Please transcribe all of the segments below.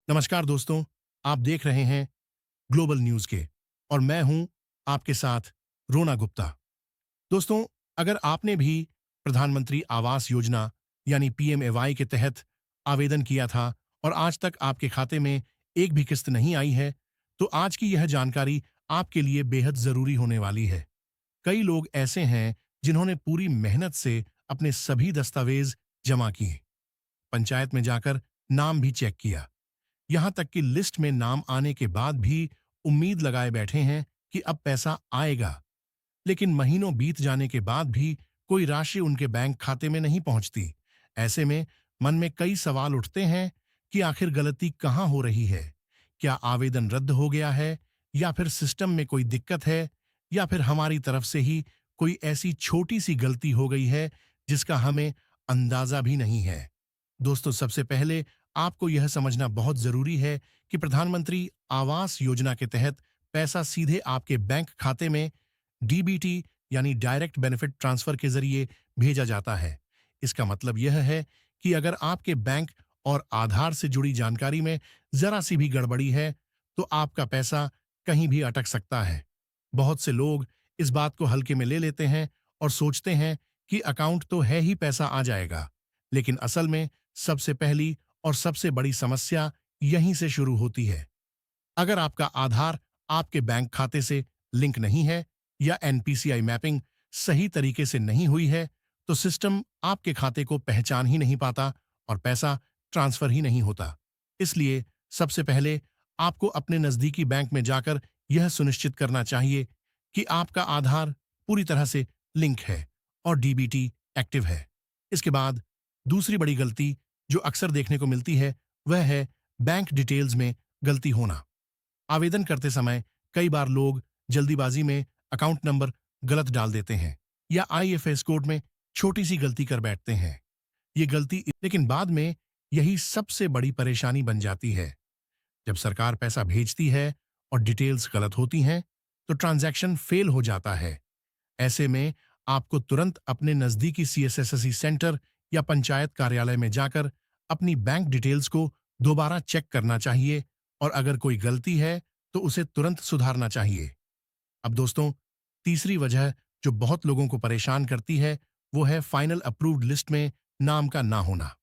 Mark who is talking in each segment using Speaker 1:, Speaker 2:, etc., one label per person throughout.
Speaker 1: नमस्कार दोस्तों, आप देख रहे हैं ग्लोबल न्यूज के और मैं हूं आपके साथ रोना गुप्ता। दोस्तों, अगर आपने भी प्रधानमंत्री आवास योजना यानी पीएमएवाई के तहत आवेदन किया था और आज तक आपके खाते में एक भी किस्त नहीं आई है, तो आज की यह जानकारी आपके लिए बेहद जरूरी होने वाली है। कई लोग ऐसे हैं जिन्होंने पूरी मेहनत से अपने सभी दस्तावेज जमा किए, पंचायत में जाकर नाम भी चेक किया, यहां तक कि लिस्ट में नाम आने के बाद भी उम्मीद लगाए बैठे हैं कि अब पैसा आएगा। लेकिन महीनों बीत जाने के बाद भी कोई राशि उनके बैंक खाते में नहीं पहुंचती। ऐसे में मन में कई सवाल उठते हैं कि आखिर गलती कहां हो रही है। क्या आवेदन रद्द हो गया है, या फिर सिस्टम में कोई दिक्कत है, या फिर हमारी तरफ से ही कोई ऐसी छोटी सी गलती हो गई है जिसका हमें अंदाजा भी नहीं है। दोस्तों, सबसे पहले आपको यह समझना बहुत जरूरी है कि प्रधानमंत्री आवास योजना के तहत पैसा सीधे आपके बैंक खाते में डीबीटी यानी डायरेक्ट बेनिफिट ट्रांसफर के जरिए भेजा जाता है। इसका मतलब यह है कि अगर आपके बैंक और आधार से जुड़ी जानकारी में जरा सी भी गड़बड़ी है, तो आपका पैसा कहीं भी अटक सकता है। बहुत से लोग इस बात को हल्के में ले लेते हैं और सोचते हैं कि अकाउंट तो है ही, पैसा आ जाएगा। लेकिन असल में सबसे पहली और सबसे बड़ी समस्या यहीं से शुरू होती है। अगर आपका आधार आपके बैंक खाते से लिंक नहीं है, या एनपीसीआई मैपिंग सही तरीके से नहीं हुई है, तो सिस्टम आपके खाते को पहचान ही नहीं पाता और पैसा ट्रांसफर ही नहीं होता। इसलिए सबसे पहले आपको अपने नजदीकी बैंक में जाकर यह सुनिश्चित करना चाहिए कि आपका आधार पूरी तरह से लिंक है और डीबीटी एक्टिव है। इसके बाद दूसरी बड़ी गलती जो अक्सर देखने को मिलती है, वह है बैंक डिटेल्स में गलती होना। आवेदन करते समय कई बार लोग जल्दीबाजी में अकाउंट नंबर गलत डाल देते हैं, या आईएफएस कोड में छोटी सी गलती कर बैठते हैं। ये गलती लेकिन बाद में यही सबसे बड़ी परेशानी बन जाती है। जब सरकार पैसा भेजती है और डिटेल्स गलत होती हैं, तो ट्रांजैक्शन फेल हो जाता है। ऐसे में आपको तुरंत अपने नजदीकी सीएसएससी सेंटर या पंचायत कार्यालय में जाकर अपनी बैंक डिटेल्स को दोबारा चेक करना चाहिए, और अगर कोई गलती है तो उसे तुरंत सुधारना चाहिए। अब दोस्तों, तीसरी वजह जो बहुत लोगों को परेशान करती है, वो है फाइनल अप्रूव्ड लिस्ट में नाम का ना होना।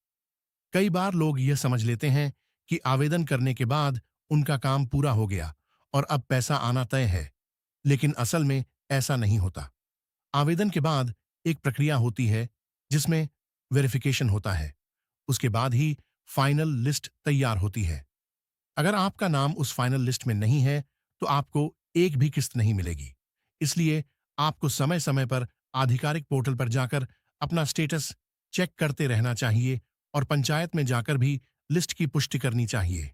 Speaker 1: कई बार लोग यह समझ लेते हैं कि आवेदन करने के बाद उनका काम पूरा हो गया और अब पैसा आना तय है, लेकिन असल में ऐसा नहीं होता। आवेदन के बाद एक प्रक्रिया होती है जिसमें वेरिफिकेशन होता है। उसके बाद ही फाइनल लिस्ट तैयार होती है। अगर आपका नाम उस फाइनल लिस्ट में नहीं है, तो आपको एक भी किस्त नहीं मिलेगी। इसलिए आपको समय समय पर आधिकारिक पोर्टल पर जाकर अपना स्टेटस चेक करते रहना चाहिए और पंचायत में जाकर भी लिस्ट की पुष्टि करनी चाहिए।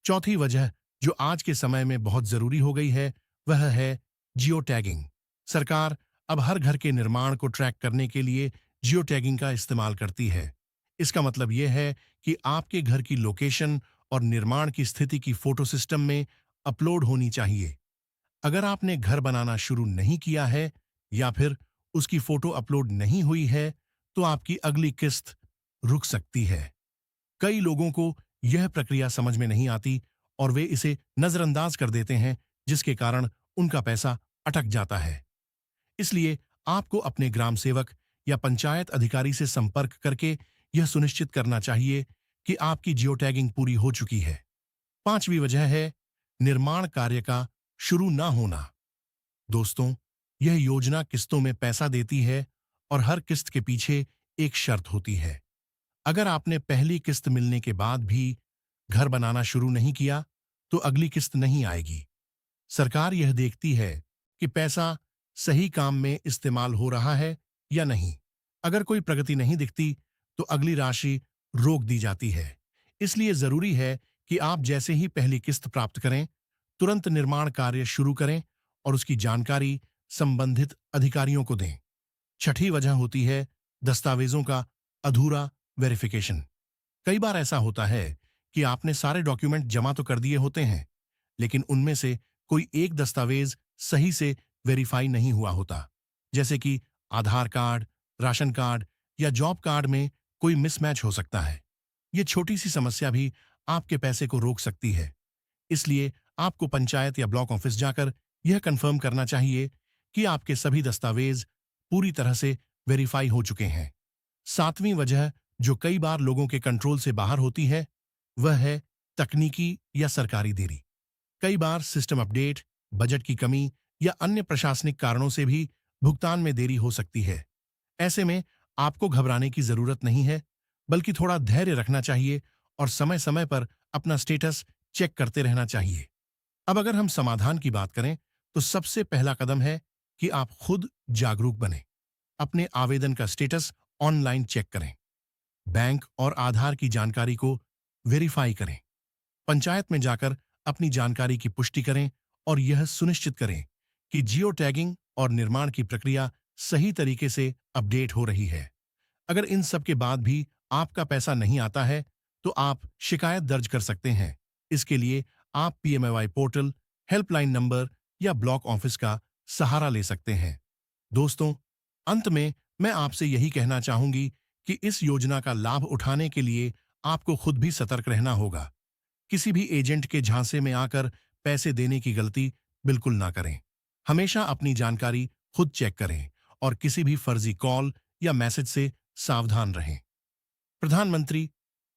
Speaker 1: चौथी वजह जो आज के समय में बहुत जरूरी हो गई है, वह है जियो टैगिंग। सरकार अब हर घर के निर्माण को ट्रैक करने के लिए जियो टैगिंग का इस्तेमाल करती है। इसका मतलब यह है कि आपके घर की लोकेशन और निर्माण की स्थिति की फोटो सिस्टम में अपलोड होनी चाहिए। अगर आपने घर बनाना शुरू नहीं किया है, या फिर उसकी फोटो अपलोड नहीं हुई है, तो आपकी अगली किस्त रुक सकती है। कई लोगों को यह प्रक्रिया समझ में नहीं आती और वे इसे नजरअंदाज कर देते हैं, जिसके कारण उनका पैसा अटक जाता है। इसलिए आपको अपने ग्राम सेवक या पंचायत अधिकारी से संपर्क करके यह सुनिश्चित करना चाहिए कि आपकी जियो टैगिंग पूरी हो चुकी है। पांचवी वजह है निर्माण कार्य का शुरू ना होना। दोस्तों, यह योजना किस्तों में पैसा देती है और हर किस्त के पीछे एक शर्त होती है। अगर आपने पहली किस्त मिलने के बाद भी घर बनाना शुरू नहीं किया, तो अगली किस्त नहीं आएगी। सरकार यह देखती है कि पैसा सही काम में इस्तेमाल हो रहा है या नहीं। अगर कोई प्रगति नहीं दिखती, तो अगली राशि रोक दी जाती है। इसलिए जरूरी है कि आप जैसे ही पहली किस्त प्राप्त करें, तुरंत निर्माण कार्य शुरू करें और उसकी जानकारी संबंधित अधिकारियों को दें। छठी वजह होती है दस्तावेजों का अधूरा वेरिफिकेशन। कई बार ऐसा होता है कि आपने सारे डॉक्यूमेंट जमा तो कर दिए होते हैं, लेकिन उनमें से कोई एक दस्तावेज सही से वेरीफाई नहीं हुआ होता, जैसे कि आधार कार्ड, राशन कार्ड या जॉब कार्ड में कोई मिसमैच हो सकता है। ये छोटी सी समस्या भी आपके पैसे को रोक सकती है। इसलिए आपको पंचायत या ब्लॉक ऑफिस जाकर यह कंफर्म करना चाहिए कि आपके सभी दस्तावेज पूरी तरह से वेरीफाई हो चुके हैं। सातवीं वजह जो कई बार लोगों के कंट्रोल से बाहर होती है, वह है तकनीकी या सरकारी देरी। कई बार सिस्टम अपडेट, बजट की कमी या अन्य प्रशासनिक कारणों से भी भुगतान में देरी हो सकती है। ऐसे में आपको घबराने की जरूरत नहीं है, बल्कि थोड़ा धैर्य रखना चाहिए और समय समय पर अपना स्टेटस चेक करते रहना चाहिए। अब अगर हम समाधान की बात करें, तो सबसे पहला कदम है कि आप खुद जागरूक बने। अपने आवेदन का स्टेटस ऑनलाइन चेक करें। बैंक और आधार की जानकारी को वेरीफाई करें। पंचायत में जाकर अपनी जानकारी की पुष्टि करें और यह सुनिश्चित करें कि जियो टैगिंग और निर्माण की प्रक्रिया सही तरीके से अपडेट हो रही है। अगर इन सब के बाद भी आपका पैसा नहीं आता है, तो आप शिकायत दर्ज कर सकते हैं। इसके लिए आप पीएमएवाई पोर्टल, हेल्पलाइन नंबर या ब्लॉक ऑफिस का सहारा ले सकते हैं। दोस्तों, अंत में मैं आपसे यही कहना चाहूंगी कि इस योजना का लाभ उठाने के लिए आपको खुद भी सतर्क रहना होगा। किसी भी एजेंट के झांसे में आकर पैसे देने की गलती बिल्कुल ना करें। हमेशा अपनी जानकारी खुद चेक करें और किसी भी फर्जी कॉल या मैसेज से सावधान रहें। प्रधानमंत्री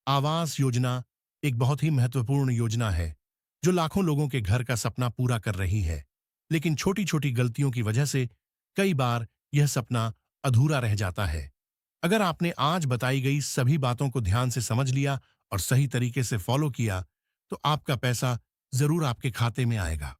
Speaker 1: आवास योजना एक बहुत ही महत्वपूर्ण योजना है, जो लाखों लोगों के घर का सपना पूरा कर रही है। लेकिन छोटी छोटी गलतियों की वजह से कई बार यह सपना अधूरा रह जाता है। अगर आपने आज बताई गई सभी बातों को ध्यान से समझ लिया और सही तरीके से फॉलो किया, तो आपका पैसा जरूर आपके खाते में आएगा।